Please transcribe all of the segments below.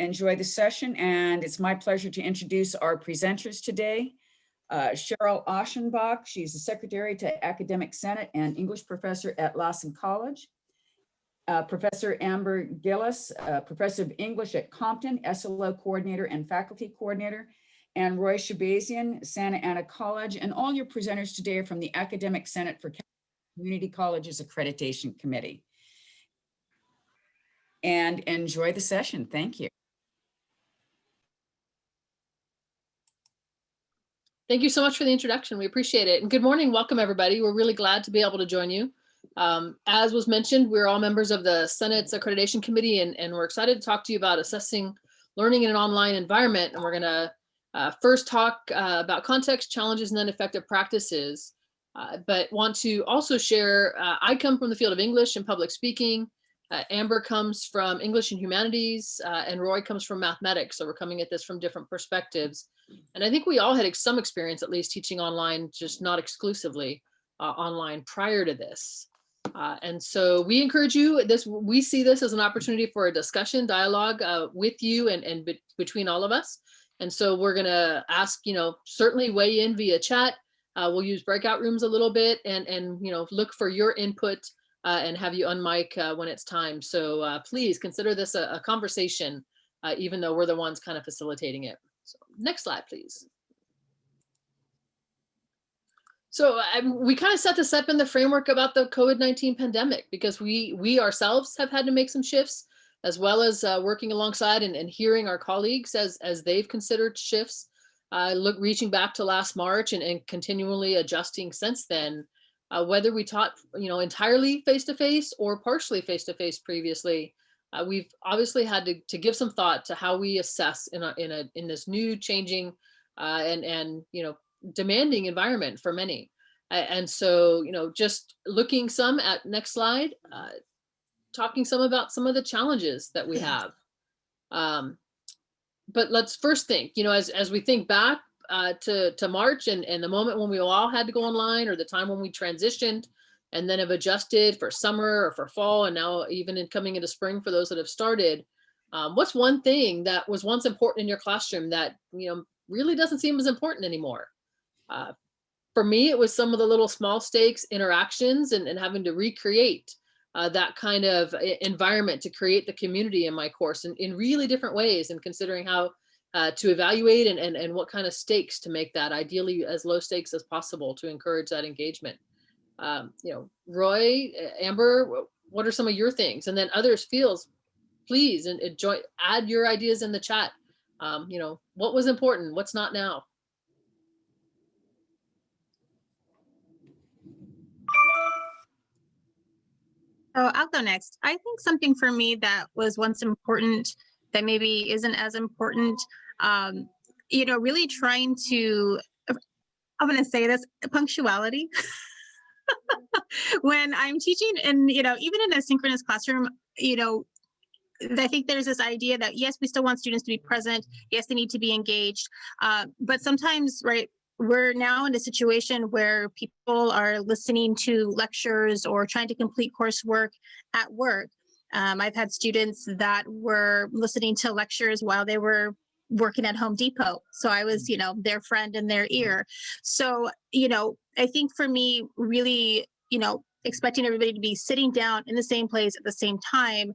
enjoy the session, and it's my pleasure to introduce our presenters today. Cheryl Aschenbach, she's the Secretary to Academic Senate and English Professor at Lawson College. Professor Amber Gillis, Professor of English at Compton, SLO Coordinator and Faculty Coordinator, and Roy Shahbazian, Santa Ana College. And all your presenters today are from the Academic Senate for Community Colleges Accreditation Committee. And enjoy the session. Thank you. Thank you so much for the introduction. We appreciate it. And good morning. Welcome, everybody. We're really glad to be able to join you. As was mentioned, we're all members of the Senate's Accreditation Committee, and we're excited to talk to you about assessing learning in an online environment. And we're going to first talk about context, challenges, and then effective practices. But want to also share, I come from the field of English and public speaking. Amber comes from English and humanities, and Roy comes from mathematics. So we're coming at this from different perspectives. And I think we all had some experience, at least teaching online, just not exclusively online prior to this. And so we encourage you, we see this as an opportunity for a discussion, dialogue with you and between all of us. And so we're gonna ask, certainly weigh in via chat. We'll use breakout rooms a little bit and look for your input and have you unmic when it's time. So please consider this a conversation, even though we're the ones kind of facilitating it. So next slide, please. So we kind of set this up in the framework about the COVID-19 pandemic, because we ourselves have had to make some shifts, as well as working alongside and hearing our colleagues as they've considered shifts, reaching back to last March and continually adjusting since then. Whether we taught entirely face-to-face or partially face-to-face previously, we've obviously had to give some thought to how we assess in this new, changing and demanding environment for many. And so just looking some at next slide, talking some about some of the challenges that we have. But let's first think, as we think back to March and the moment when we all had to go online, or the time when we transitioned and then have adjusted for summer or for fall, and now even coming into spring for those that have started, what's one thing that was once important in your classroom that really doesn't seem as important anymore? For me, it was some of the little small stakes interactions and having to recreate that kind of environment to create the community in my course in really different ways, and considering how to evaluate and what kind of stakes to make that ideally as low stakes as possible to encourage that engagement. Roy, Amber, what are some of your things? And then others, please add your ideas in the chat. What was important, what's not now? So I'll go next. I think something for me that was once important that maybe isn't as important, really trying to, I'm going to say this, punctuality. When I'm teaching and, even in a synchronous classroom, I think there's this idea that, yes, we still want students to be present. Yes, they need to be engaged. But sometimes, right, we're now in a situation where people are listening to lectures or trying to complete coursework at work. I've had students that were listening to lectures while they were working at Home Depot. So I was, their friend in their ear. So, I think for me, really, expecting everybody to be sitting down in the same place at the same time,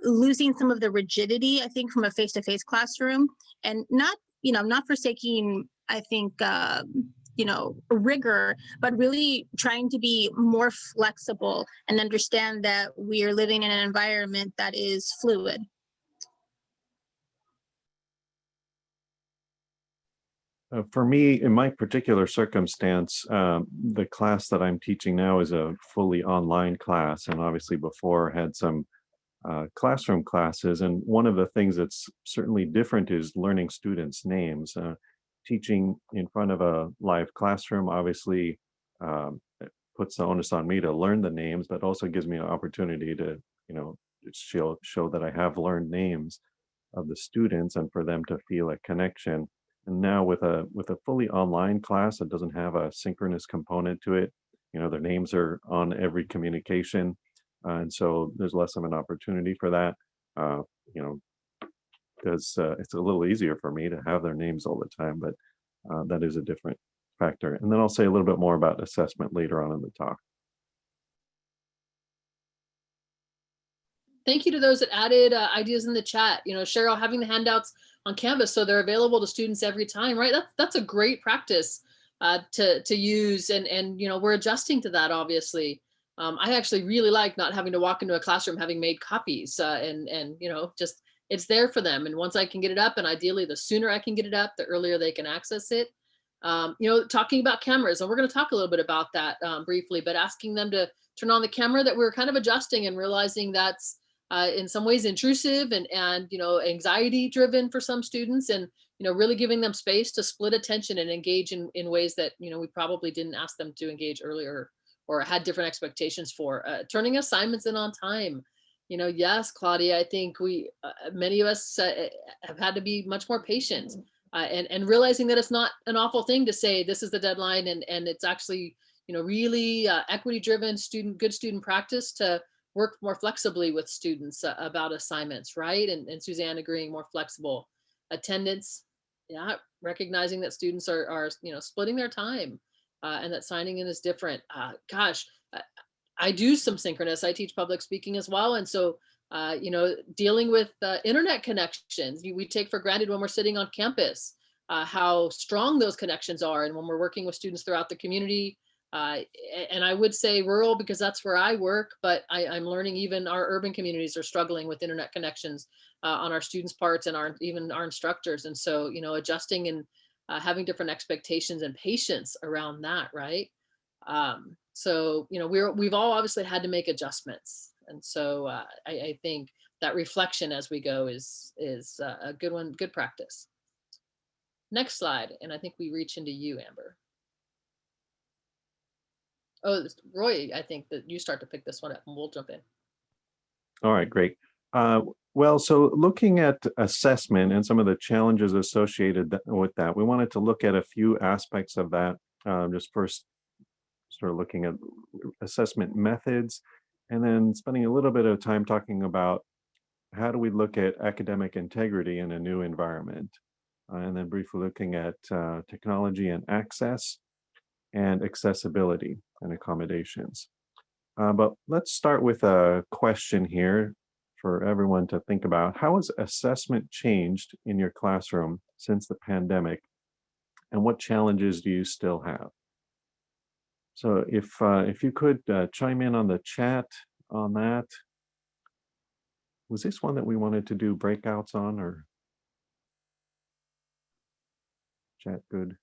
losing some of the rigidity, I think, from a face-to-face classroom, and not forsaking, I think, rigor, but really trying to be more flexible and understand that we are living in an environment that is fluid. For me, in my particular circumstance, the class that I'm teaching now is a fully online class, and obviously before had some classroom classes. And one of the things that's certainly different is learning students' names. Teaching in front of a live classroom obviously puts the onus on me to learn the names, but also gives me an opportunity to, show that I have learned names of the students and for them to feel a connection. And now with a fully online class that doesn't have a synchronous component to it, their names are on every communication. And so there's less of an opportunity for that. you know, because it's a little easier for me to have their names all the time, but that is a different factor. And then I'll say a little bit more about assessment later on in the talk. Thank you to those that added ideas in the chat. You know, Cheryl, having the handouts on Canvas so they're available to students every time, right? That's a great practice to use, and you know, we're adjusting to that, obviously. I actually really like not having to walk into a classroom having made copies, and you know, just it's there for them. And once I can get it up, and ideally the sooner I can get it up, the earlier they can access it. You know, talking about cameras, and we're going to talk a little bit about that briefly, but asking them to turn on the camera, that we're kind of adjusting and realizing that's in some ways intrusive and you know, anxiety driven for some students, and you know, really giving them space to split attention and engage in ways that, you know, we probably didn't ask them to engage earlier or had different expectations for. Turning assignments in on time. You know, yes, Claudia, I think we, many of us have had to be much more patient and realizing that it's not an awful thing to say this is the deadline, and it's actually, you know, really equity driven good student practice to work more flexibly with students about assignments, right? And Suzanne agreeing, more flexible attendance. Yeah, recognizing that students are you know, splitting their time and that signing in is different. Gosh, I do some synchronous. I teach public speaking as well, and so you know, dealing with internet connections, we take for granted when we're sitting on campus how strong those connections are, and when we're working with students throughout the community. And I would say rural because that's where I work, but I'm learning even our urban communities are struggling with internet connections on our students' parts and even our instructors. And so, you know, adjusting and having different expectations and patience around that, right? So, you know, we've all obviously had to make adjustments. And so I think that reflection as we go is a good one, good practice. Next slide. And I think we reach into you, Amber. Oh, Roy, I think that you start to pick this one up and we'll jump in. All right, great. Well, so looking at assessment and some of the challenges associated with that, we wanted to look at a few aspects of that. Just first, sort of looking at assessment methods, and then spending a little bit of time talking about how do we look at academic integrity in a new environment, and then briefly looking at technology and access and accessibility and accommodations. But let's start with a question here for everyone to think about. How has assessment changed in your classroom since the pandemic, and what challenges do you still have? So if you could chime in on the chat on that. Was this one that we wanted to do breakouts on, or chat good?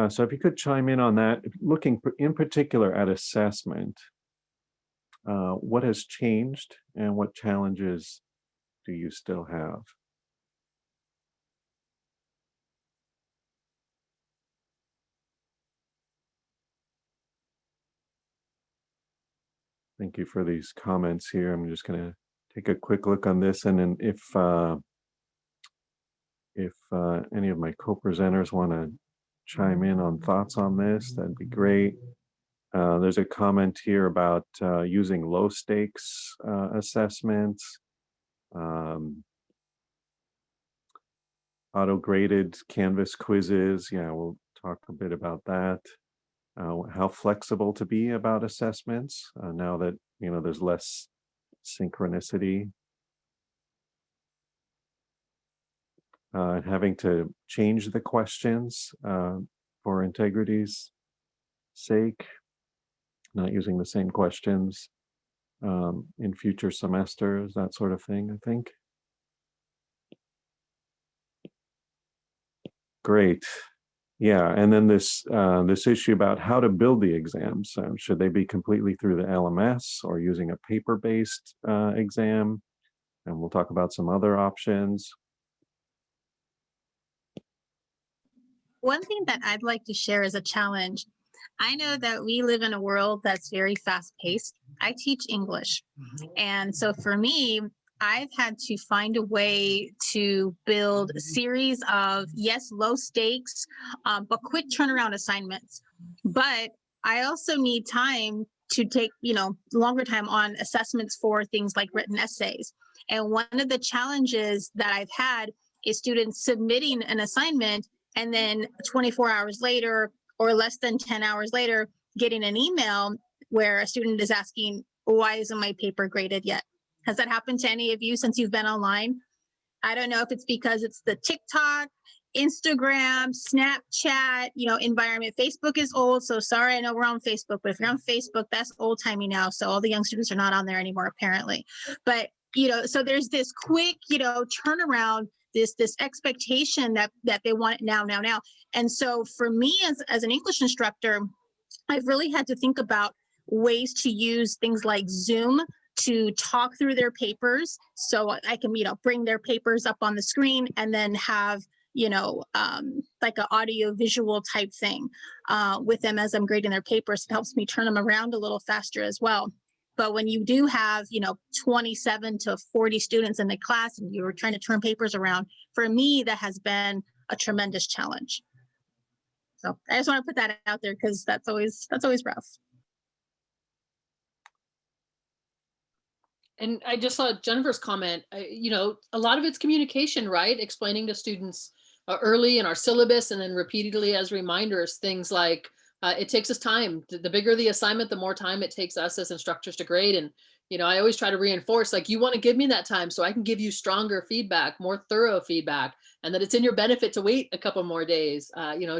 So if you could chime in on that, looking in particular at assessment, what has changed and what challenges do you still have? Thank you for these comments here. I'm just going to take a quick look on this, and then if any of my co-presenters want to chime in on thoughts on this, that'd be great. There's a comment here about using low stakes assessments, auto-graded Canvas quizzes. Yeah, we'll talk a bit about that. How flexible to be about assessments now that, you know, there's less synchronicity. Having to change the questions for integrity's sake, not using the same questions in future semesters, that sort of thing, I think. Great. Yeah, and then this issue about how to build the exams. Should they be completely through the LMS or using a paper-based exam? And we'll talk about some other options. One thing that I'd like to share as a challenge, I know that we live in a world that's very fast-paced. I teach English. And so for me, I've had to find a way to build a series of, yes, low stakes, but quick turnaround assignments. But I also need time to take, longer time on assessments for things like written essays. And one of the challenges that I've had is students submitting an assignment and then 24 hours later or less than 10 hours later, getting an email where a student is asking, why isn't my paper graded yet? Has that happened to any of you since you've been online? I don't know if it's because it's the TikTok, Instagram, Snapchat, environment. Facebook is old, so sorry, I know we're on Facebook, but if you're on Facebook, that's old timey now. So all the young students are not on there anymore, apparently. But so there's this quick, turnaround, this expectation that they want it now. And so for me as an English instructor, I've really had to think about ways to use things like Zoom to talk through their papers. So I can, bring their papers up on the screen and then have, like an audio visual type thing with them as I'm grading their papers. It helps me turn them around a little faster as well. But when you do have, 27 to 40 students in the class and you're trying to turn papers around, for me, that has been a tremendous challenge. So I just want to put that out there because that's always rough. And I just saw Jennifer's comment, a lot of it's communication, right? Explaining to students early in our syllabus and then repeatedly as reminders, things like it takes us time. The bigger the assignment, the more time it takes us as instructors to grade. And, I always try to reinforce, like, you want to give me that time so I can give you stronger feedback, more thorough feedback, and that it's in your benefit to wait a couple more days,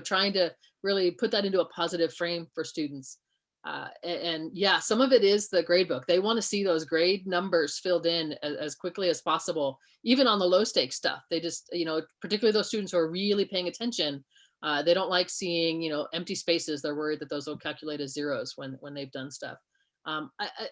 trying to really put that into a positive frame for students. And yeah, some of it is the grade book. They want to see those grade numbers filled in as quickly as possible, even on the low stakes stuff. They just, particularly those students who are really paying attention, they don't like seeing, empty spaces. They're worried that those will calculate as zeros when they've done stuff.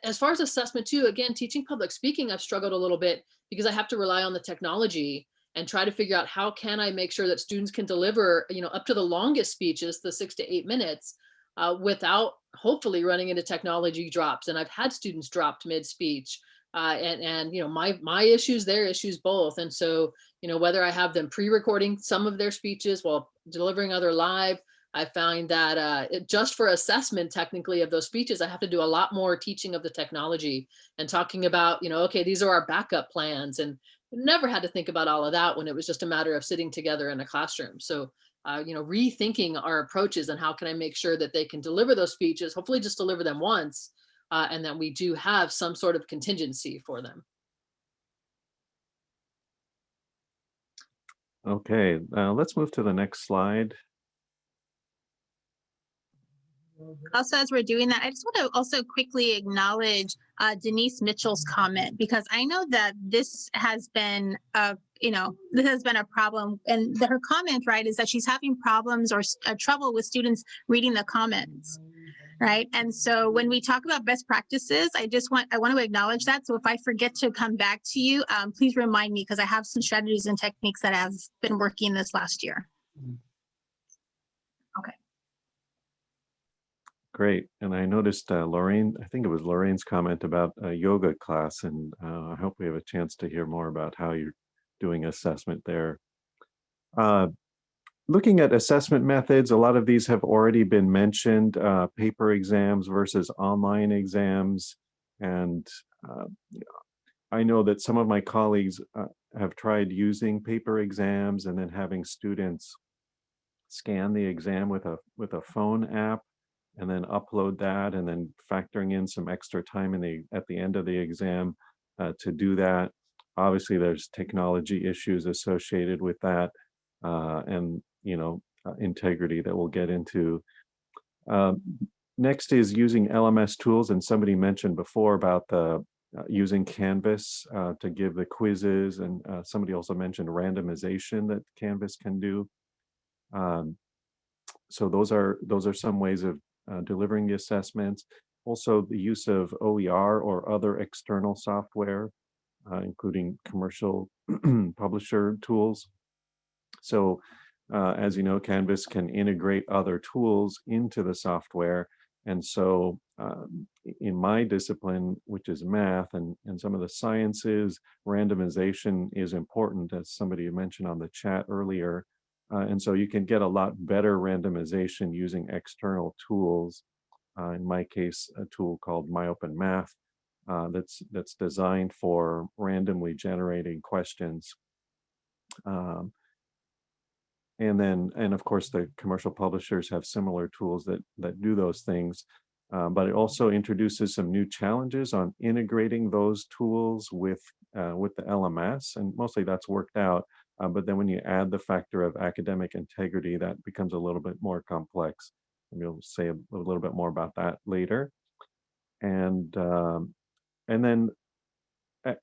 As far as assessment too, again, teaching public speaking, I've struggled a little bit because I have to rely on the technology and try to figure out how can I make sure that students can deliver, up to the longest speeches, the 6 to 8 minutes, without hopefully running into technology drops. And I've had students dropped mid-speech and my issues, their issues both. And so, whether I have them pre-recording some of their speeches while delivering other live, I find that just for assessment technically of those speeches, I have to do a lot more teaching of the technology and talking about, okay, these are our backup plans. And never had to think about all of that when it was just a matter of sitting together in a classroom. So rethinking our approaches and how can I make sure that they can deliver those speeches, hopefully just deliver them once, and that we do have some sort of contingency for them. Okay, let's move to the next slide. Also, as we're doing that, I just want to also quickly acknowledge Denise Mitchell's comment, because I know that this has been this has been a problem, and her comment, right, is that she's having problems or trouble with students reading the comments, right? And so when we talk about best practices, I want to acknowledge that. So if I forget to come back to you, please remind me, because I have some strategies and techniques that have been working this last year. Okay. Great. And I noticed Lorraine, I think it was Lorraine's comment about a yoga class, and I hope we have a chance to hear more about how you're doing assessment there. Looking at assessment methods, a lot of these have already been mentioned, paper exams versus online exams. And I know that some of my colleagues have tried using paper exams and then having students scan the exam with a phone app and then upload that, and then factoring in some extra time at the end of the exam to do that. Obviously, there's technology issues associated with that, and integrity that we'll get into. Next is using LMS tools, and somebody mentioned before about the using Canvas to give the quizzes, and somebody also mentioned randomization that Canvas can do. So those are some ways of delivering the assessments. Also, the use of OER or other external software, including commercial publisher tools. So as you know, Canvas can integrate other tools into the software. And so in my discipline, which is math and some of the sciences, randomization is important, as somebody mentioned on the chat earlier. And so you can get a lot better randomization using external tools. in my case, a tool called MyOpenMath that's designed for randomly generating questions. And of course, the commercial publishers have similar tools that do those things. But it also introduces some new challenges on integrating those tools with the LMS, and mostly that's worked out. But then when you add the factor of academic integrity, that becomes a little bit more complex. And we'll say a little bit more about that later. And then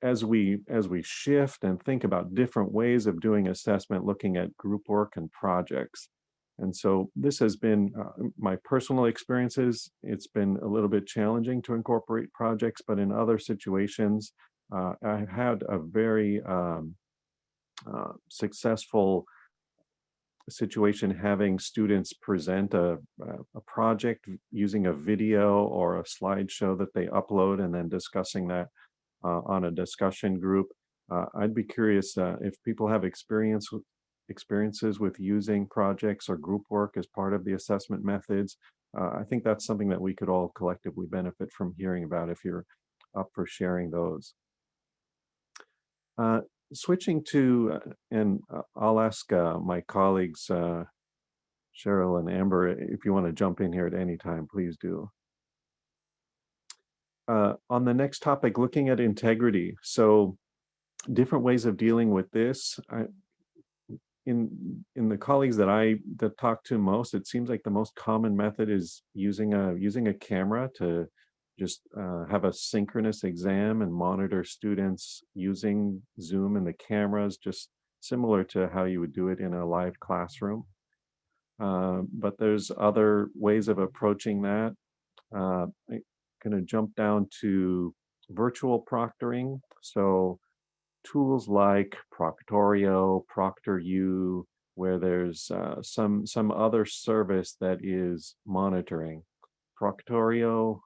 as we shift and think about different ways of doing assessment, looking at group work and projects. And so this has been my personal experiences. It's been a little bit challenging to incorporate projects, but in other situations, I had a very successful situation having students present a project using a video or a slideshow that they upload and then discussing that on a discussion group. I'd be curious if people have experiences with using projects or group work as part of the assessment methods. I think that's something that we could all collectively benefit from hearing about if you're up for sharing those. Switching to, and I'll ask my colleagues, Cheryl and Amber, if you want to jump in here at any time, please do. On the next topic, looking at integrity. So different ways of dealing with this. In the colleagues that talk to most, it seems like the most common method is using a camera to just have a synchronous exam and monitor students using Zoom and the cameras, just similar to how you would do it in a live classroom. But there's other ways of approaching that. I'm going to jump down to virtual proctoring. So tools like Proctorio, ProctorU, where there's some other service that is monitoring. Proctorio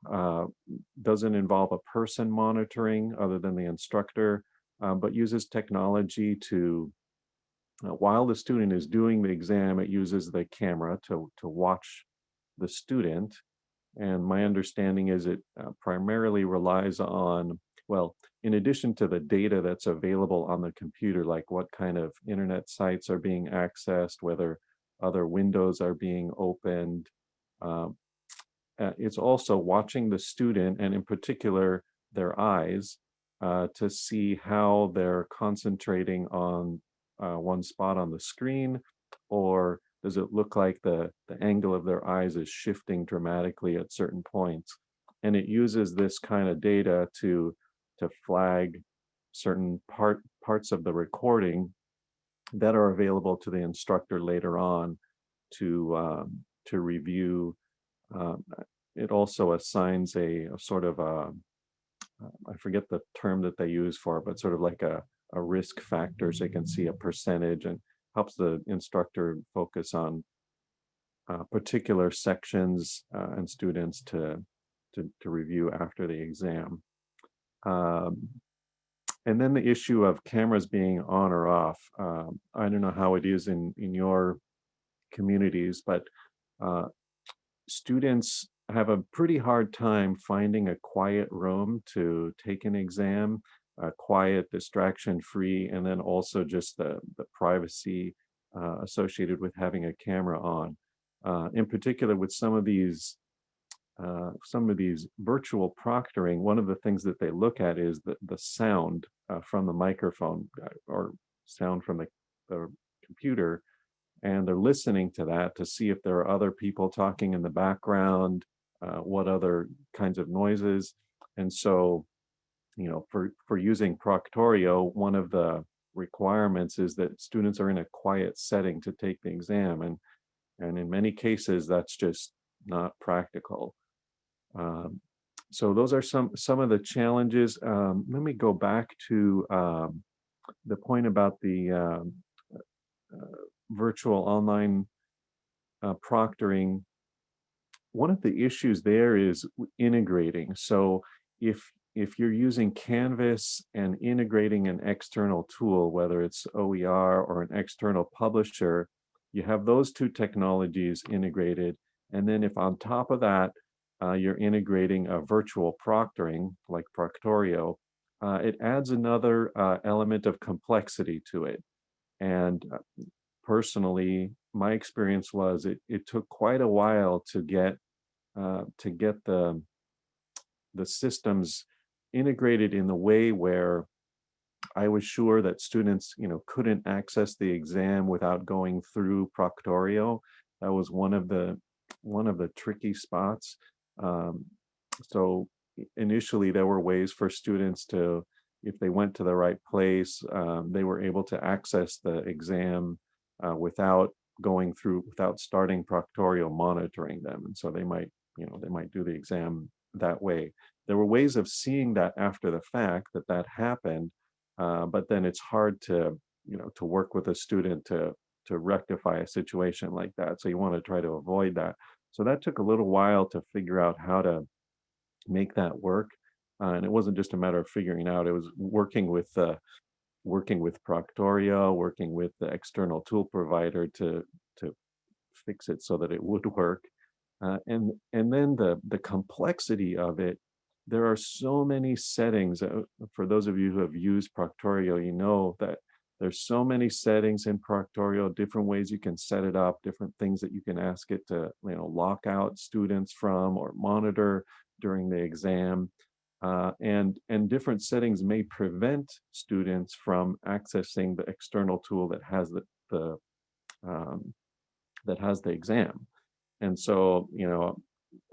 doesn't involve a person monitoring other than the instructor, but uses technology to, while the student is doing the exam, it uses the camera to watch the student. And my understanding is it primarily relies on, well, in addition to the data that's available on the computer, like what kind of internet sites are being accessed, whether other windows are being opened, it's also watching the student, and in particular their eyes, to see how they're concentrating on one spot on the screen, or does it look like the angle of their eyes is shifting dramatically at certain points. And it uses this kind of data to flag certain parts of the recording that are available to the instructor later on to review. It also assigns a sort of I forget the term that they use for it, but sort of like a risk factor, so you can see a percentage, and helps the instructor focus on particular sections and students to review after the exam. And then the issue of cameras being on or off. I don't know how it is in your communities, but students have a pretty hard time finding a quiet room to take an exam, quiet, distraction-free, and then also just the privacy associated with having a camera on. In particular, with some of these virtual proctoring, one of the things that they look at is the sound from the microphone or sound from the computer, and they're listening to that to see if there are other people talking in the background, what other kinds of noises. And so, you know, for using Proctorio, one of the requirements is that students are in a quiet setting to take the exam, and in many cases that's just not practical. So those are some of the challenges. Let me go back to the point about the virtual online proctoring. One of the issues there is integrating. So if you're using Canvas and integrating an external tool, whether it's OER or an external publisher, you have those two technologies integrated. And then if on top of that, you're integrating a virtual proctoring like Proctorio, it adds another element of complexity to it. And personally, my experience was it took quite a while to get the systems integrated in the way where I was sure that students, couldn't access the exam without going through Proctorio. That was one of the tricky spots. Um, so initially, there were ways for students to, if they went to the right place, they were able to access the exam without without starting Proctorio monitoring them. And so they might do the exam that way. There were ways of seeing that after the fact that happened, but then it's hard to work with a student to rectify a situation like that. So you want to try to avoid that. So that took a little while to figure out how to make that work. And it wasn't just a matter of figuring out, it was working with Proctorio, working with the external tool provider to fix it so that it would work. And then the complexity of it, there are so many settings. For those of you who have used Proctorio, you know that there's so many settings in Proctorio, different ways you can set it up, different things that you can ask it to, lock out students from or monitor during the exam. And different settings may prevent students from accessing the external tool that has um, the exam. And so,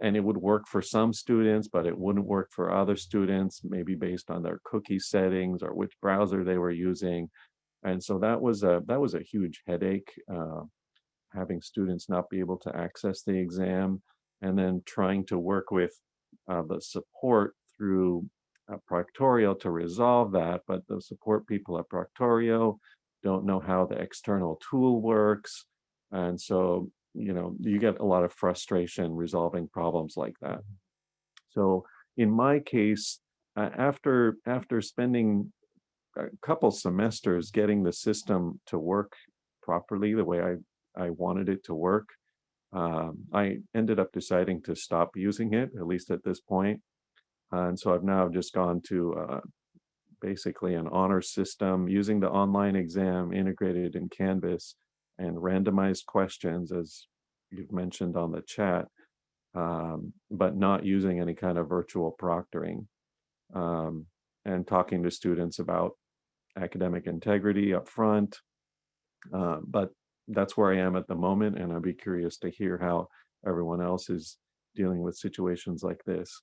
and it would work for some students, but it wouldn't work for other students, maybe based on their cookie settings or which browser they were using. And so that was a huge headache, having students not be able to access the exam, and then trying to work with the support through Proctorio to resolve that. But the support people at Proctorio don't know how the external tool works. And so, you get a lot of frustration resolving problems like that. So in my case, after spending a couple semesters getting the system to work properly the way I wanted it to work, I ended up deciding to stop using it, at least at this point. And so I've now just gone to basically an honor system using the online exam integrated in Canvas and randomized questions, as you've mentioned on the chat, but not using any kind of virtual proctoring, and talking to students about academic integrity up front. But that's where I am at the moment, and I'd be curious to hear how everyone else is dealing with situations like this.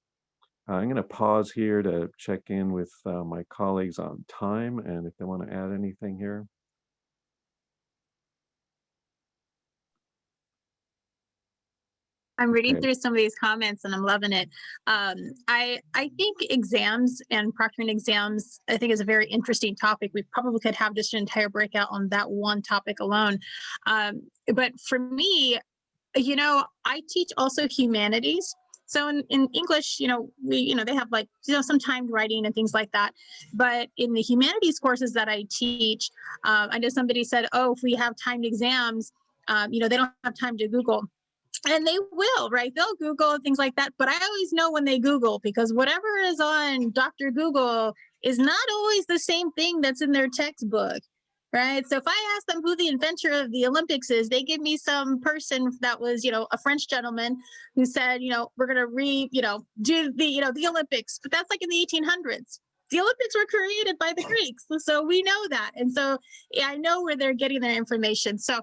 I'm going to pause here to check in with my colleagues on time, and if they want to add anything here. I'm reading Okay. through some of these comments and I'm loving it. I think exams and proctoring exams, I think, is a very interesting topic. We probably could have just an entire breakout on that one topic alone. But for me, I teach also humanities. So in English, they have some timed writing and things like that. But in the humanities courses that I teach, I know somebody said, oh, if we have timed exams, they don't have time to Google. And they will, right? They'll Google and things like that. But I always know when they Google, because whatever is on Dr. Google is not always the same thing that's in their textbook, right? So if I ask them who the inventor of the Olympics is, they give me some person that was, a French gentleman who said, we're going to do the Olympics. But that's like in the 1800s. The Olympics were created by the Greeks. So we know that. And so I know where they're getting their information. So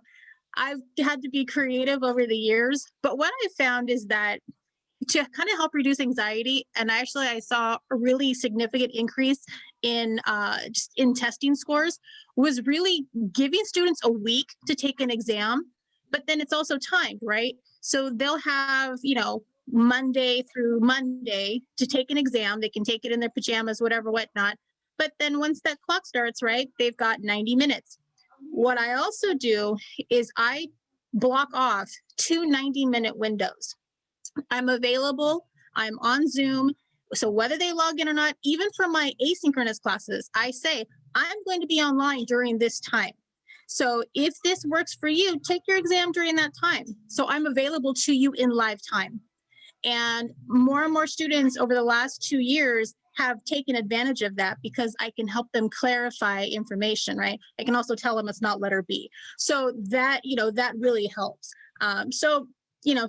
I've had to be creative over the years, but what I found is that to kind of help reduce anxiety, and I saw a really significant increase in just in testing scores, was really giving students a week to take an exam, but then it's also timed, right? So they'll have, Monday through Monday to take an exam. They can take it in their pajamas, whatever, whatnot. But then once that clock starts, right, they've got 90 minutes. What I also do is I block off 2 90-minute windows. I'm available. I'm on Zoom. So whether they log in or not, even for my asynchronous classes, I say, I'm going to be online during this time. So if this works for you, take your exam during that time. So I'm available to you in live time. And more students over the last 2 years have taken advantage of that because I can help them clarify information, right? I can also tell them it's not letter B. So that, that really helps. So,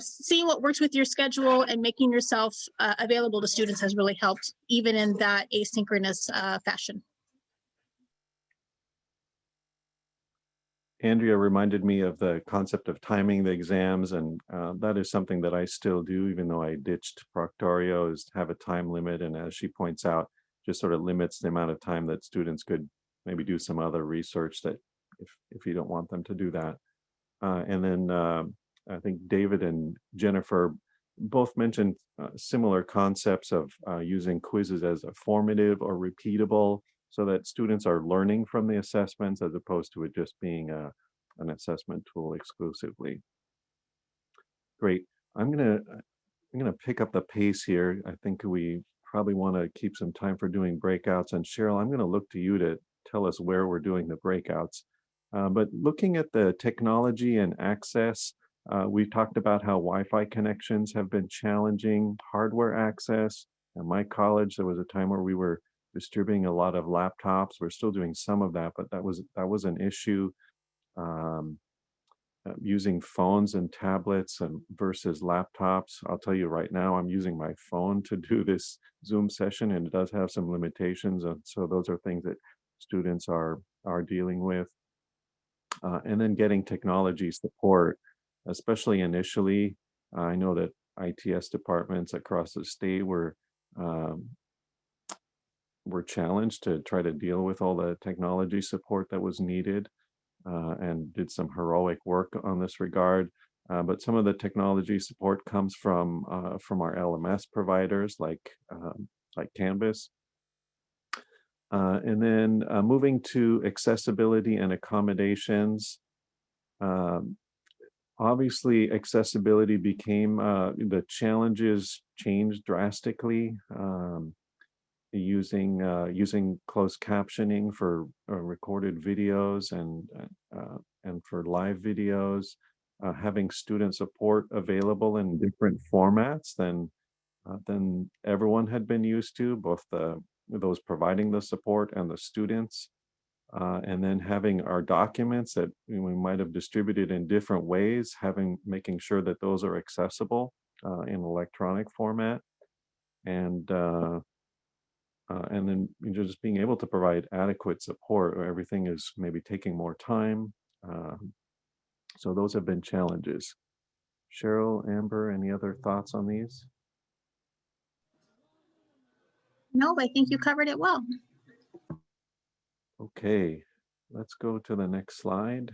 seeing what works with your schedule and making yourself available to students has really helped, even in that asynchronous fashion. Andrea reminded me of the concept of timing the exams, and that is something that I still do, even though I ditched Proctorio, is have a time limit. And as she points out, just sort of limits the amount of time that students could maybe do some other research that if you don't want them to do that. And then I think David and Jennifer both mentioned similar concepts of using quizzes as a formative or repeatable, so that students are learning from the assessments as opposed to it just being an assessment tool exclusively. Great. I'm gonna pick up the pace here. I think we probably want to keep some time for doing breakouts. And Cheryl, I'm going to look to you to tell us where we're doing the breakouts. But looking at the technology and access, we've talked about how Wi-Fi connections have been challenging, hardware access. At my college, there was a time where we were distributing a lot of laptops. We're still doing some of that, but that was an issue. Using phones and tablets and versus laptops. I'll tell you right now, I'm using my phone to do this Zoom session, and it does have some limitations. And so those are things that students are dealing with. And then getting technology support, especially initially. I know that ITS departments across the state were challenged to try to deal with all the technology support that was needed. And did some heroic work on this regard. But some of the technology support comes from our LMS providers like Canvas. And then moving to accessibility and accommodations. Obviously, accessibility became, the challenges changed drastically. Using closed captioning for recorded videos and for live videos, having student support available in different formats than everyone had been used to, both those providing the support and the students, and then having our documents that we might have distributed in different ways, making sure that those are accessible in electronic format, and then just being able to provide adequate support where everything is maybe taking more time. So those have been challenges. Cheryl, Amber, any other thoughts on these? No, I think you covered it well. Okay, let's go to the next slide.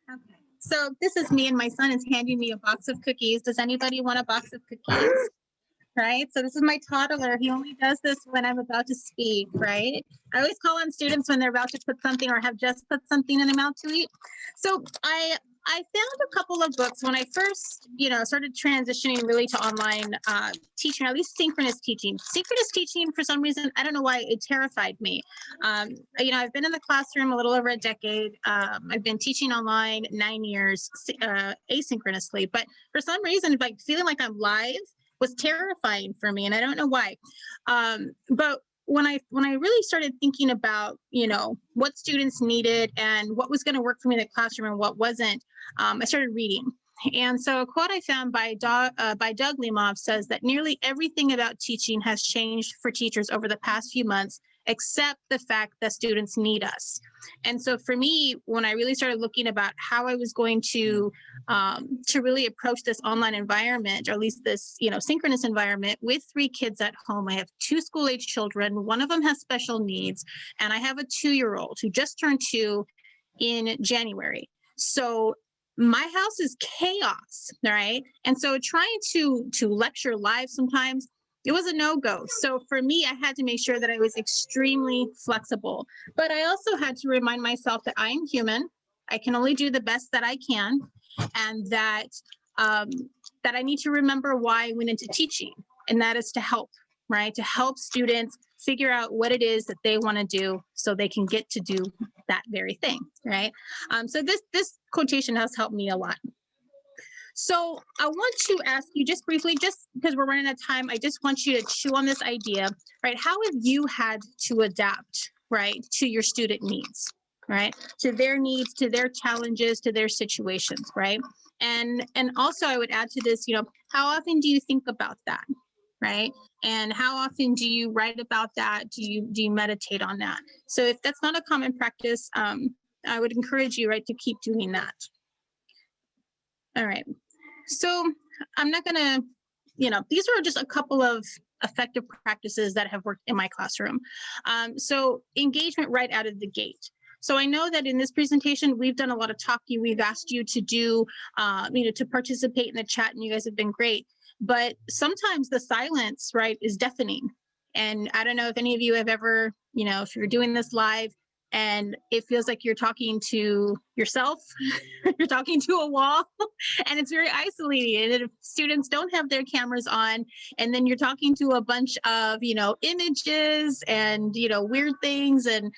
Okay. So this is me, and my son is handing me a box of cookies. Does anybody want a box of cookies? Right? So this is my toddler. He only does this when I'm about to speak, right? I always call on students when they're about to put something or have just put something in their mouth to eat. So I found a couple of books when I first, started transitioning really to online teaching, or at least synchronous teaching. Synchronous teaching, for some reason, I don't know why, it terrified me. I've been in the classroom a little over a decade. I've been teaching online 9 years asynchronously, but for some reason, like feeling like I'm live was terrifying for me, and I don't know why. But when I really started thinking about, what students needed and what was going to work for me in the classroom and what wasn't, I started reading. And so a quote I found by Doug Limov says that nearly everything about teaching has changed for teachers over the past few months, except the fact that students need us. And so for me, when I really started looking about how I was going to really approach this online environment, or at least this, synchronous environment with 3 kids at home. I have 2 school-age children. One of them has special needs, and I have a 2-year-old who just turned 2 in January. So my house is chaos, right? And so trying to lecture live sometimes, it was a no-go. So for me, I had to make sure that I was extremely flexible. But I also had to remind myself that I am human. I can only do the best that I can, and that I need to remember why I went into teaching, and that is to help. right? To help students figure out what it is that they want to do so they can get to do that very thing, right? So this quotation has helped me a lot. So I want to ask you just briefly, just because we're running out of time, I just want you to chew on this idea, right? How have you had to adapt, right, to your student needs, right? To their needs, to their challenges, to their situations, right? And also I would add to this, how often do you think about that, right? And how often do you write about that? Do you meditate on that? So if that's not a common practice, I would encourage you, right, to keep doing that. All right. So I'm not gonna, these are just a couple of effective practices that have worked in my classroom. So engagement right out of the gate. So I know that in this presentation, we've done a lot of talking. We've asked you to do, to participate in the chat, and you guys have been great. But sometimes the silence, right, is deafening. And I don't know if any of you have ever, if you're doing this live and it feels like you're talking to yourself, you're talking to a wall, and it's very isolating. And if students don't have their cameras on, and then you're talking to a bunch of, images and, weird things. And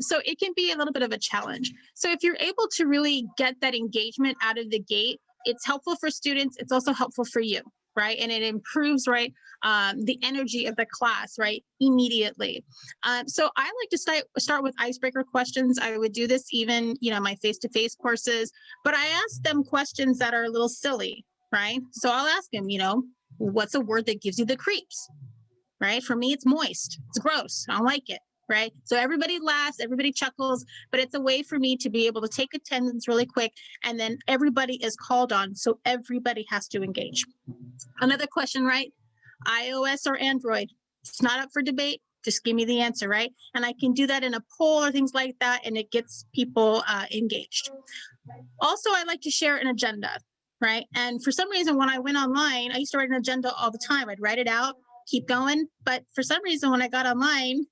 so it can be a little bit of a challenge. So if you're able to really get that engagement out of the gate, it's helpful for students. It's also helpful for you, right? And it improves, right, the energy of the class, right, immediately. So I like to start with icebreaker questions. I would do this even, my face-to-face courses, but I ask them questions that are a little silly, right? So I'll ask them, what's a word that gives you the creeps, right? For me, it's moist. It's gross. I don't like it. Right? So everybody laughs, everybody chuckles, but it's a way for me to be able to take attendance really quick, and then everybody is called on, so everybody has to engage. Another question, right? iOS or Android? It's not up for debate. Just give me the answer, right? And I can do that in a poll or things like that, and it gets people engaged. Also, I like to share an agenda, right? And for some reason, when I went online, I used to write an agenda all the time. I'd write it out, keep going. But for some reason, when I got online,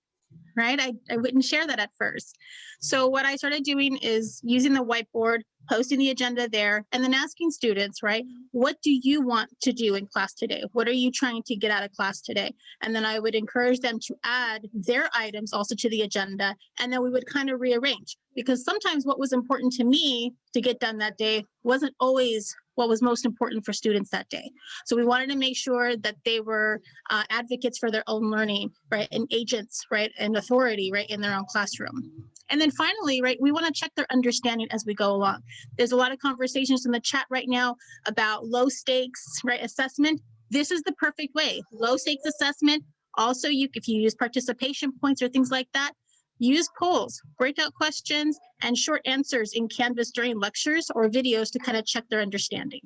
right, I wouldn't share that at first. So what I started doing is using the whiteboard, posting the agenda there, and then asking students, right, what do you want to do in class today? What are you trying to get out of class today? And then I would encourage them to add their items also to the agenda, and then we would kind of rearrange, because sometimes what was important to me to get done that day wasn't always what was most important for students that day. So we wanted to make sure that they were advocates for their own learning, right, and agents, right, and authority, right, in their own classroom. And then finally, right, we want to check their understanding as we go along. There's a lot of conversations in the chat right now about low stakes, right, assessment. This is the perfect way. Low stakes assessment. Also, if you use participation points or things like that, use polls, breakout questions, and short answers in Canvas during lectures or videos to kind of check their understanding.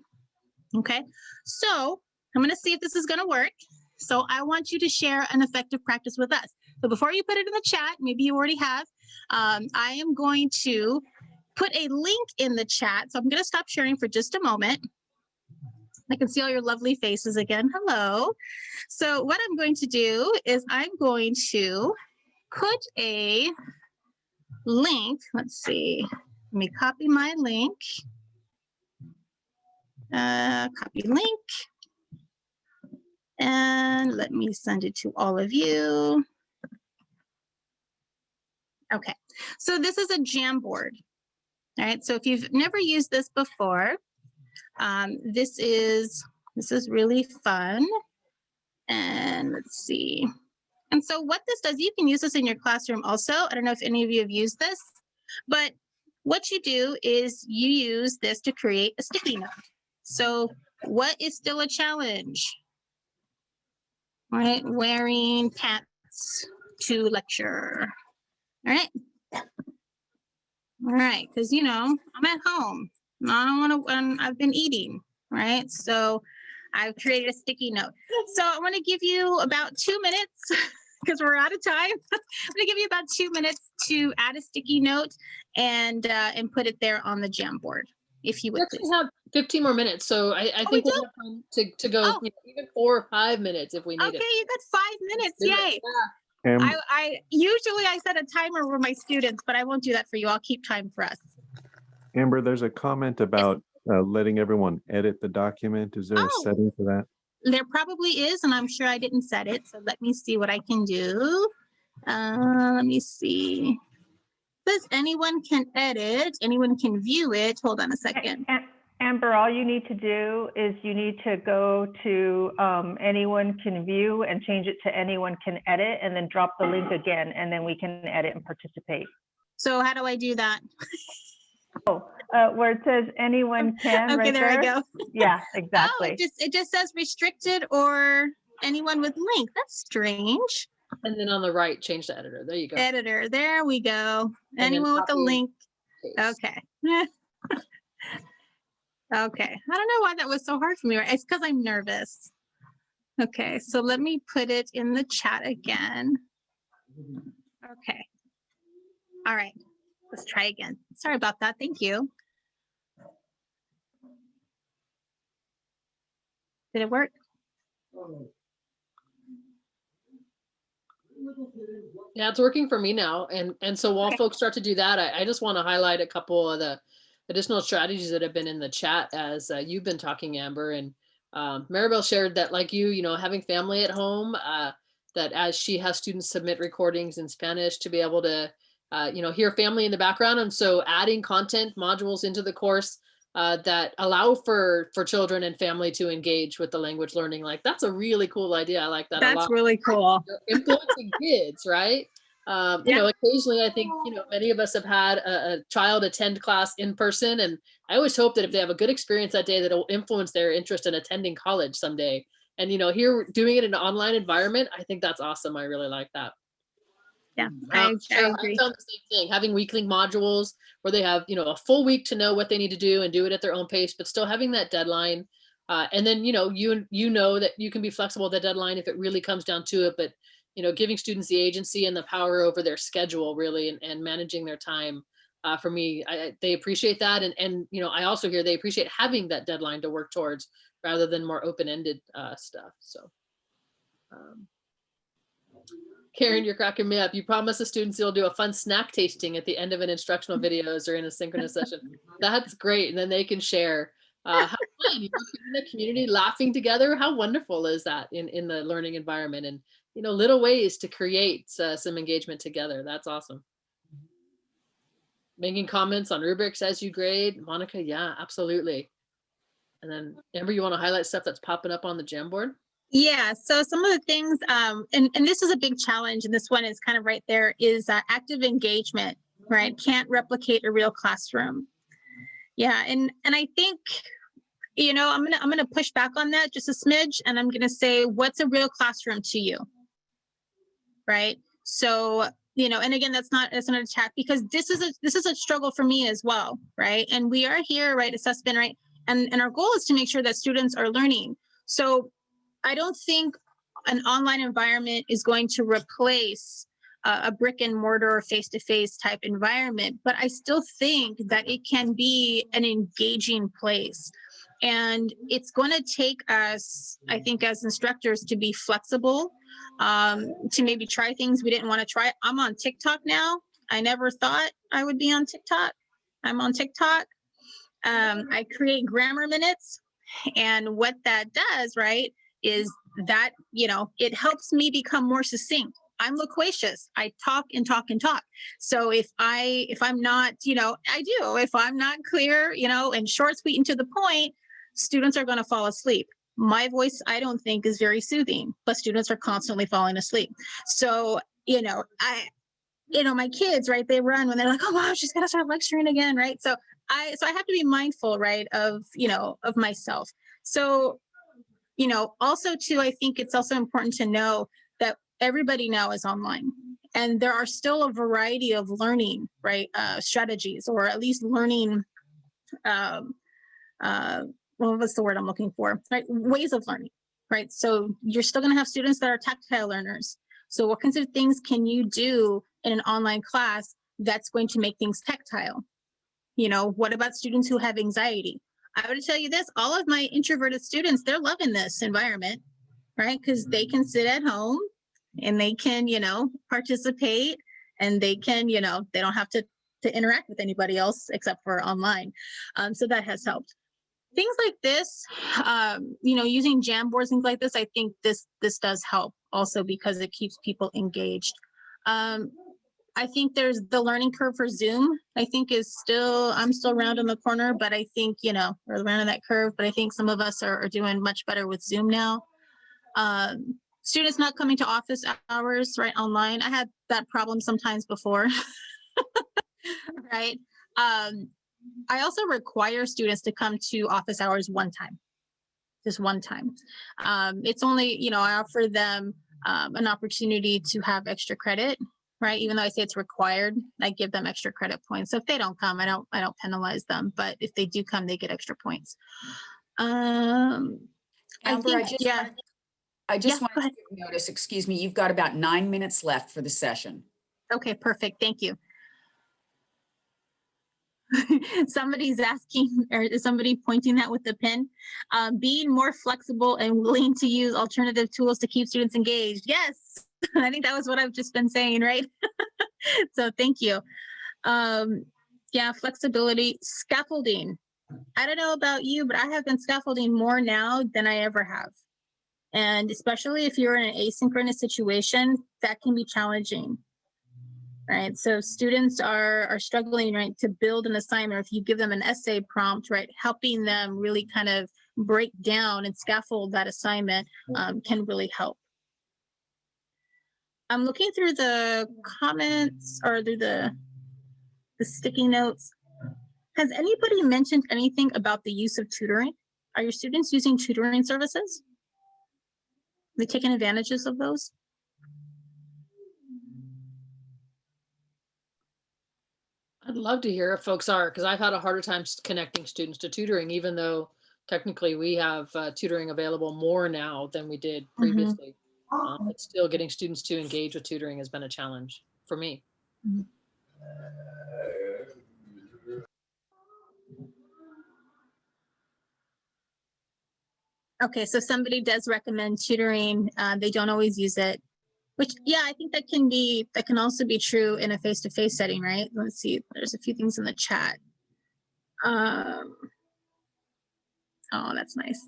Okay, so I'm going to see if this is going to work. So I want you to share an effective practice with us. So before you put it in the chat, maybe you already have, I am going to put a link in the chat. So I'm going to stop sharing for just a moment. I can see all your lovely faces again. Hello. So what I'm going to do is I'm going to put a link. Let's see. Let me copy my link. Copy link. And let me send it to all of you. Okay, so this is a Jamboard. All right, so if you've never used this before, this is really fun. And let's see. And so what this does, you can use this in your classroom also. I don't know if any of you have used this, but what you do is you use this to create a sticky note. So what is still a challenge? All right, wearing pants to lecture. All right. All right, because I'm at home. I don't want to. I've been eating, right? So I've created a sticky note. So I want to give you about 2 minutes because we're out of time. I'm going to give you about 2 minutes to add a sticky note and put it there on the Jamboard, if you would. We actually have 15 more minutes, so I think we'll have time to go even 4 or 5 minutes if we need it. Okay, you got 5 minutes. Yay. Yeah. I usually set a timer for my students, but I won't do that for you. I'll keep time for us. Amber, there's a comment about letting everyone edit the document. Is there a setting for that? there probably is, and I'm sure I didn't set it. So let me see what I can do. Let me see. Says anyone can edit, anyone can view it. Hold on a second. Amber, all you need to do is you need to go to anyone can view and change it to anyone can edit, and then drop the link again, and then we can edit and participate. So how do I do that? Oh, where it says anyone can. Okay, right there I go. Yeah, Oh, exactly. it just says restricted or anyone with link. That's strange. And then on the right, change the editor. There you go. Editor, there we go. then Anyone with a copy and link. Paste. Okay. Okay. I don't know why that was so hard for me. It's because I'm nervous. Okay, so let me put it in the chat again. Okay. All right. Let's try again. Sorry about that. Thank you. Did it work? Yeah, it's working for me now. And so while Okay. folks start to do that, I just want to highlight a couple of the additional strategies that have been in the chat as you've been talking, Amber. And Maribel shared that, like you know, having family at home, that as she has students submit recordings in Spanish to be able to, you know, hear family in the background. And so adding content modules into the course that allow for children and family to engage with the language learning. Like, that's a really cool idea. I like that a lot. That's really cool. Influencing kids, right? You know, occasionally I think, you know, many of us have had a child attend class in person, and I always hope that if they have a good experience that day, that it'll influence their interest in attending college someday. And, you know, here doing it in an online environment, I think that's awesome. I really like that. Yeah, I Cheryl, agree. I found the same thing, having weekly modules where they have, you know, a full week to know what they need to do and do it at their own pace, but still having that deadline. And then, you know that you can be flexible with the deadline if it really comes down to it, but, you know, giving students the agency and the power over their schedule really, and managing their time. For me, they appreciate that. And, you know, I also hear they appreciate having that deadline to work towards rather than more open-ended stuff. So. Karen, you're cracking me up. You promise the students you'll do a fun snack tasting at the end of an instructional videos or in a synchronous session. That's great. And then they can share. How fun, you know, in the community laughing together. How wonderful is that in the learning environment? And, you know, little ways to create some engagement together. That's awesome. Making comments on rubrics as you grade. Monica, yeah, absolutely. And then Amber, you want to highlight stuff that's popping up on the Jamboard? Yeah, so some of the things, and this is a big challenge, and this one is kind of right there, is active engagement, right? Can't replicate a real classroom. Yeah, and I think, you know, I'm gonna push back on that just a smidge, and I'm gonna say, what's a real classroom to you, right? So, you know, and again, that's not an attack, because this is a struggle for me as well, right? And we are here, right, assessment, right? And our goal is to make sure that students are learning. So I don't think an online environment is going to replace a brick and mortar or face-to-face type environment, but I still think that it can be an engaging place. And it's going to take us, I think, as instructors, to be flexible, to maybe try things we didn't want to try. I'm on TikTok now. I never thought I would be on TikTok. I'm on TikTok. I create grammar minutes, and what that does, right, is that, you know, it helps me become more succinct. I'm loquacious. I talk and talk and talk. So if I'm not, you know, if I'm not clear, you know, and short, sweet, and to the point, students are going to fall asleep. My voice, I don't think, is very soothing, but students are constantly falling asleep. So, you know, my kids, right, they run when they're like, oh, wow, she's going to start lecturing again, right? So I have to be mindful, right, of, you know, of myself. So, you know, also too, I think it's also important to know that everybody now is online, and there are still a variety of learning, right, strategies, or at least learning, well, what's the word I'm looking for, right, ways of learning, right? So you're still going to have students that are tactile learners. So what kinds of things can you do in an online class that's going to make things tactile? You know, what about students who have anxiety? I would tell you this, all of my introverted students, they're loving this environment, right? Because they can sit at home and they can, you know, participate, and they can, you know, they don't have to interact with anybody else except for online. So that has helped. things like this, using Jamboards, things like this, I think this does help also because it keeps people engaged. I think there's the learning curve for Zoom. I think I'm still round in the corner, but I think, we're around that curve, but I think some of us are doing much better with Zoom now. Students not coming to office hours, right, online. I had that problem sometimes before, right? I also require students to come to office hours one time, just one time. It's only, I offer them an opportunity to have extra credit, right? Even though I say it's required, I give them extra credit points. So if they don't come, I don't penalize them. But if they do come, they get extra points. Amber, I just go wanted ahead. to notice, excuse me, you've got about 9 minutes left for the session. Okay, perfect. Thank you. Somebody's asking, or is somebody pointing that with the pen? Being more flexible and willing to use alternative tools to keep students engaged. Yes, I think that was what I've just been saying, right? So thank you. Yeah, flexibility, scaffolding. I don't know about you, but I have been scaffolding more now than I ever have. And especially if you're in an asynchronous situation, that can be challenging. Right, so students are struggling, right, to build an assignment. If you give them an essay prompt, right, helping them really kind of break down and scaffold that assignment can really help. I'm looking through the comments or through the sticky notes. Has anybody mentioned anything about the use of tutoring? Are your students using tutoring services? Are they taking advantages of those? I'd love to hear if folks are, because I've had a harder time connecting students to tutoring, even though technically we have tutoring available more now than we did previously. But still getting students to engage with tutoring has been a challenge for me. Okay, so somebody does recommend tutoring. They don't always use it. Which, yeah, I think that can also be true in a face-to-face setting, right? Let's see, there's a few things in the chat. Oh, that's nice.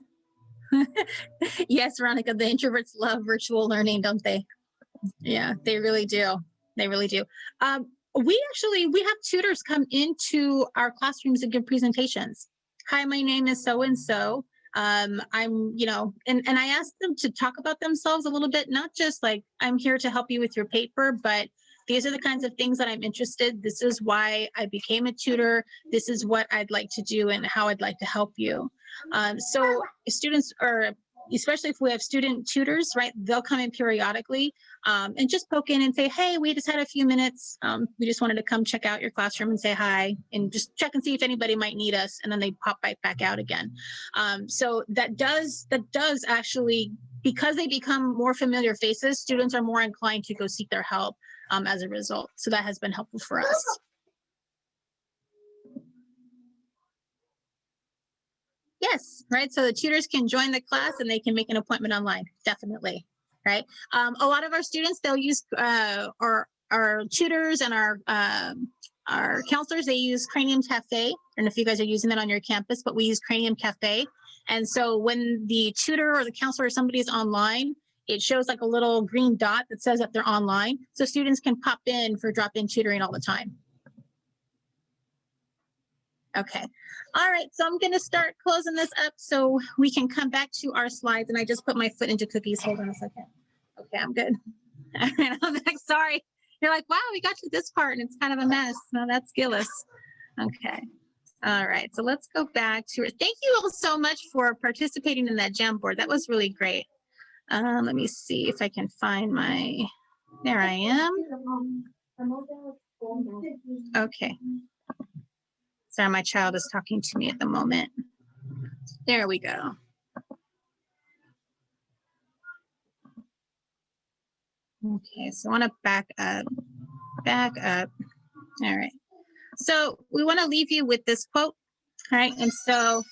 Yes, Veronica, the introverts love virtual learning, don't they? Yeah, they really do. They really do. We have tutors come into our classrooms and give presentations. Hi, my name is so-and-so. I'm, and I asked them to talk about themselves a little bit, not just like, I'm here to help you with your paper, but these are the kinds of things that I'm interested. This is why I became a tutor. This is what I'd like to do and how I'd like to help you. So students are, especially if we have student tutors, right, they'll come in periodically and just poke in and say, hey, we just had a few minutes. We just wanted to come check out your classroom and say hi and just check and see if anybody might need us. And then they pop right back out again. So that does actually, because they become more familiar faces, students are more inclined to go seek their help as a result. So that has been helpful for us. Yes, right. So the tutors can join the class and they can make an appointment online. Definitely, right. A lot of our students, they'll use our tutors and our counselors. They use Cranium Cafe. I don't know if you guys are using that on your campus, but we use Cranium Cafe. And so when the tutor or the counselor or somebody is online, it shows like a little green dot that says that they're online. So students can pop in for drop-in tutoring all the time. Okay. All right. So I'm going to start closing this up so we can come back to our slides. And I just put my foot into cookies. Hold on a second. Okay, I'm good. All right, I'm back. Sorry. You're like, wow, we got to this part and it's kind of a mess. No, that's Gillis. Okay. All right. So let's go back to it. Thank you all so much for participating in that Jamboard. That was really great. Let me see if I can find my, there I am. Okay. Sorry, my child is talking to me at the moment. There we go. Okay, so I want to back up. All right. So we want to leave you with this quote. All right. And so,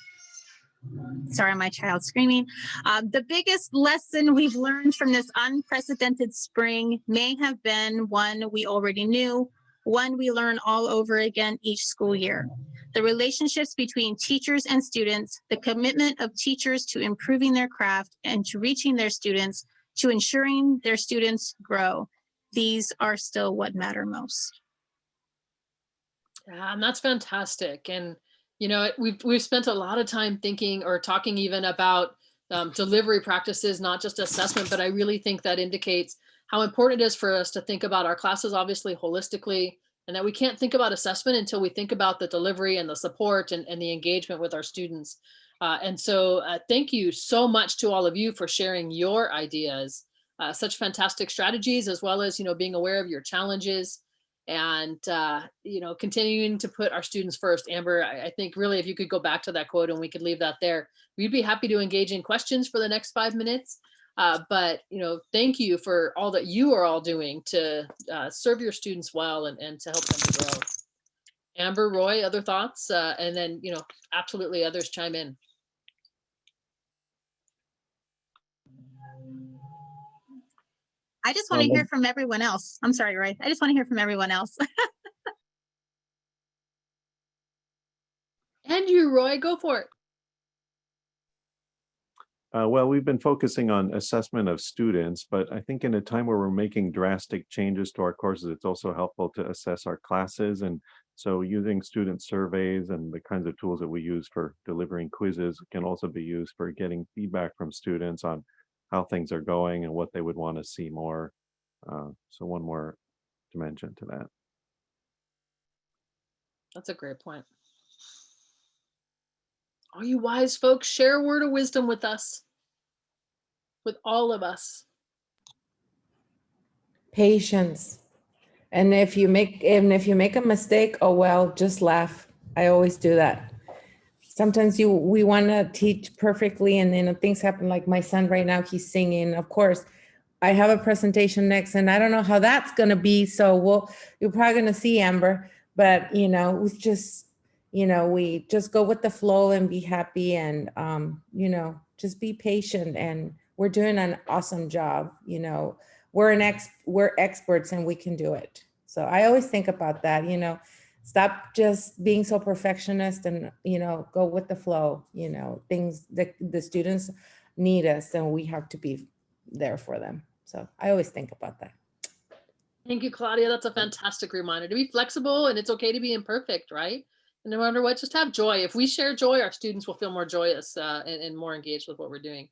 sorry, my child's screaming. The biggest lesson we've learned from this unprecedented spring may have been one we already knew, one we learn all over again each school year. the relationships between teachers and students, the commitment of teachers to improving their craft and to reaching their students, to ensuring their students grow. These are still what matter most. Yeah, and that's fantastic. And we've spent a lot of time thinking or talking even about delivery practices, not just assessment, but I really think that indicates how important it is for us to think about our classes, obviously holistically, and that we can't think about assessment until we think about the delivery and the support and the engagement with our students. And so thank you so much to all of you for sharing your ideas, such fantastic strategies, as well as, being aware of your challenges and, continuing to put our students first. Amber, I think really if you could go back to that quote and we could leave that there, we'd be happy to engage in questions for the next 5 minutes. But thank you for all that you are all doing to serve your students well and to help them to grow. Amber, Roy, other thoughts? And then, absolutely others chime in. I just want to hear from everyone else. I'm sorry, Roy. I just want to hear from everyone else. And you, Roy, go for it. Well, we've been focusing on assessment of students, but I think in a time where we're making drastic changes to our courses, it's also helpful to assess our classes. And so using student surveys and the kinds of tools that we use for delivering quizzes can also be used for getting feedback from students on how things are going and what they would want to see more. So one more dimension to that. That's a great point. All you wise folks, share a word of wisdom with us, with all of us. Patience. And if you make a mistake, oh well, just laugh. I always do that. Sometimes we want to teach perfectly, and then things happen. Like my son right now, he's singing. Of course, I have a presentation next, and I don't know how that's gonna be. So you're probably gonna see, Amber. But we just go with the flow and be happy, and just be patient. And we're doing an awesome job. We're experts and we can do it. So I always think about that, stop just being so perfectionist and, go with the flow, things that the students need us and we have to be there for them. So I always think about that. Thank you, Claudia. That's a fantastic reminder to be flexible, and it's okay to be imperfect, right? And no matter what, just have joy. If we share joy, our students will feel more joyous and more engaged with what we're doing.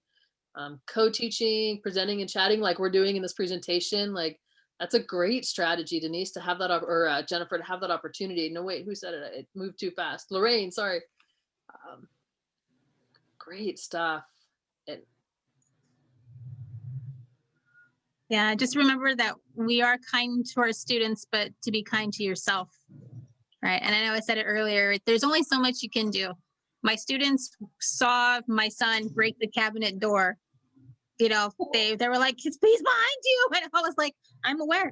Co-teaching, presenting and chatting like we're doing in this presentation, like that's a great strategy, Denise, to have that, or Jennifer, to have that opportunity. No, wait, who said it? It moved too fast. Lorraine, sorry. Great stuff. Yeah, just remember that we are kind to our students, but to be kind to yourself, right? And I know I said it earlier, there's only so much you can do. My students saw my son break the cabinet door. They were like, he's behind you. And I was like, I'm aware.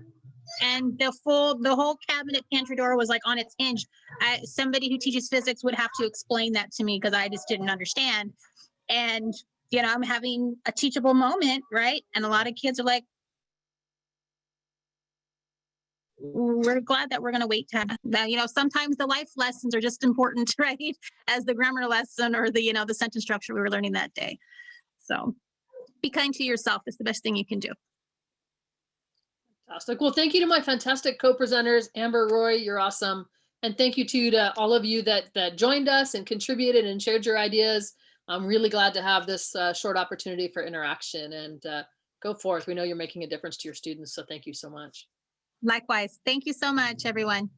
And the whole cabinet pantry door was like on its hinge. Somebody who teaches physics would have to explain that to me because I just didn't understand. And, I'm having a teachable moment, right? And a lot of kids are like, we're glad that we're going to wait to that. Sometimes the life lessons are just important, right? As the grammar lesson or the sentence structure we were learning that day. So be kind to yourself. It's the best thing you can do. Fantastic. Well, thank you to my fantastic co-presenters, Amber, Roy, you're awesome. And thank you to all of you that joined us and contributed and shared your ideas. I'm really glad to have this short opportunity for interaction, and go forth. We know you're making a difference to your students. So thank you so much. Likewise. Thank you so much, everyone.